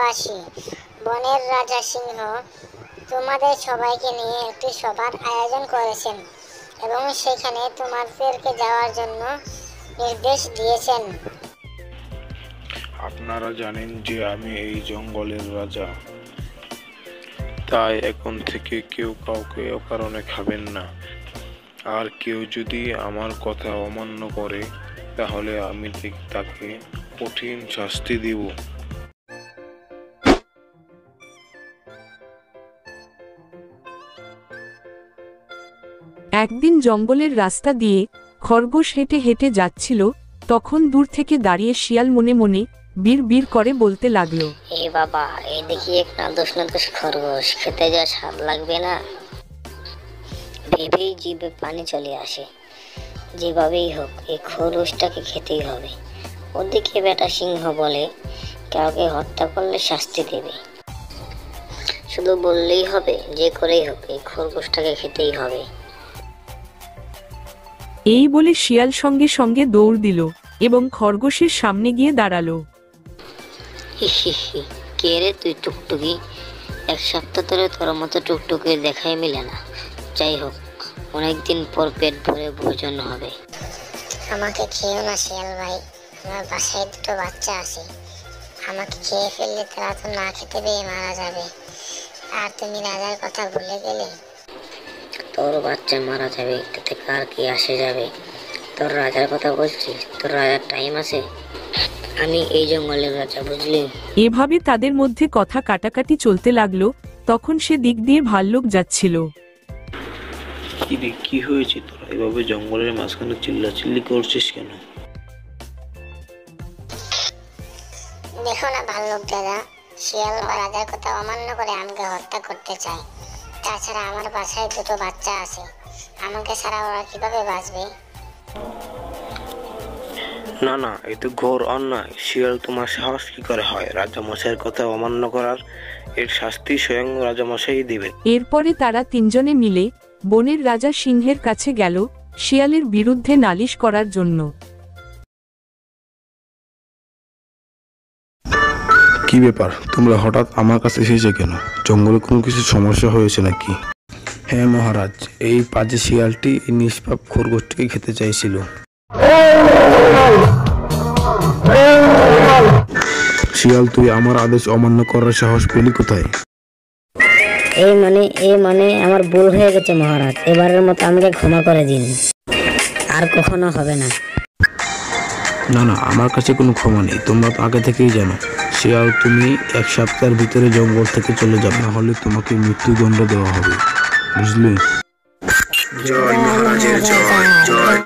বনবাসী, বনের রাজা সিংহ তোমাদের সবাইকে নিয়ে একটি সভার আয়োজন করেছেন এবং সেখানে তোমাদেরকে যাওয়ার জন্য নির্দেশ দিয়েছেন। আপনারা জানেন যে আমি এই জঙ্গলের রাজা, তাই এখন থেকে কেউ কাউকে অকারণে খাবেন না। আর কেউ যদি আমার কথা অমান্য করে তাহলে আমি তাকে কঠিন শাস্তি দিব। একদিন জঙ্গলের রাস্তা দিয়ে খরগোশ হেঁটে হেঁটে যাচ্ছিল, তখন দূর থেকে দাঁড়িয়ে শিয়াল মনে মনে বিড় বিড় করে বলতে লাগলো, এ বাবা, এই দেখি এক নাদোষ নাদোষ খরগোশ, খেতে যা স্বাদ লাগবে না। ভেবেই জিভে পানি চলে আসে। যেভাবেই হোক এই খরগোশটাকে খেতেই হবে। ওদিকে বেটা সিংহ বলে, কাউকে হত্যা করলে শাস্তি দেবে। শুধু বললেই হবে, যে করেই হোক এই খরগোশটাকে খেতেই হবে। এই বলে শিয়াল সঙ্গে সঙ্গে দৌড় দিল এবং খরগোশের সামনে গিয়ে দাঁড়ালো। কে রে তুই টুকটুকি? এক সপ্তাহ ধরে তোর মতো টুকটুকি দেখাই মিলে না। যাই হোক, অনেকদিন পর পেট ভরে ভোজন হবে। আমাকে খেয়েও না শিয়াল ভাই, আমার বাসায় দুটো বাচ্চা আছে। আমাকে খেয়ে ফেললে তারা তো না খেতে পেয়ে মারা যাবে। আর তুমি রাজার কথা ভুলে গেলে। তোর বাচ্চা মারা যাবে তাতে কার কি আসে যাবে? তোর রাজার কথা বলছিস? তোর রাজার টাইম আছে? আমি এই জঙ্গলের রাজা, বুঝলি? এভাবে তাদের মধ্যে কথা কাটাকাটি চলতে লাগলো। তখন সে দিক দিয়ে ভাল্লুক যাচ্ছিল। কি হয়েছে? তোরা এভাবে জঙ্গলের মাঝখানে চিল্লাচিল্লি করছিস কেন? দেখো না ভাল্লুক দাদা, শিয়াল রাজার কথা অমান্য করে আমাকে হত্যা করতে চায়। তাছাড়া আমার বাসায় দুটো বাচ্চা আছে, আমাকে ছাড়া ওরা কিভাবে বাঁচবে? না না, এ তো ঘোর অন্যায়। শিয়াল, তোমার সাহস কি করে হয় রাজামশাইয়ের কথা অমান্য করার? এর শাস্তি স্বয়ং রাজামশাই দিবেন। এরপরে তারা তিনজনে মিলে বনের রাজা সিংহের কাছে গেল শিয়ালের বিরুদ্ধে নালিশ করার জন্য। কি ব্যাপার, তোমরা হঠাৎ আমার কাছে এসেছো কেন? জঙ্গলে কোনো কিছু সমস্যা হয়েছে নাকি? হ্যাঁ মহারাজ, এই পাজি শিয়ালটি এই নিষ্পাপ খরগোশটিকে খেতে চাইছিল। শিয়াল, তুই আমার আদেশ অমান্য করার সাহস পেলি কোথায়? এই মানে আমার ভুল হয়ে গেছে মহারাজ। এবারের মতো আমাকে ক্ষমা করে দিন, আর কখনো হবে না। না না, আমার কাছে কোনো ক্ষমা নেই। তোমরা তো আগে থেকেই জানো শিয়াল, তুমি এক সপ্তাহের ভিতরে জঙ্গল থেকে চলে যাবে, না হলে তোমাকে মৃত্যুদণ্ড দেওয়া হবে, বুঝলি? জয় মহারাজের জয়।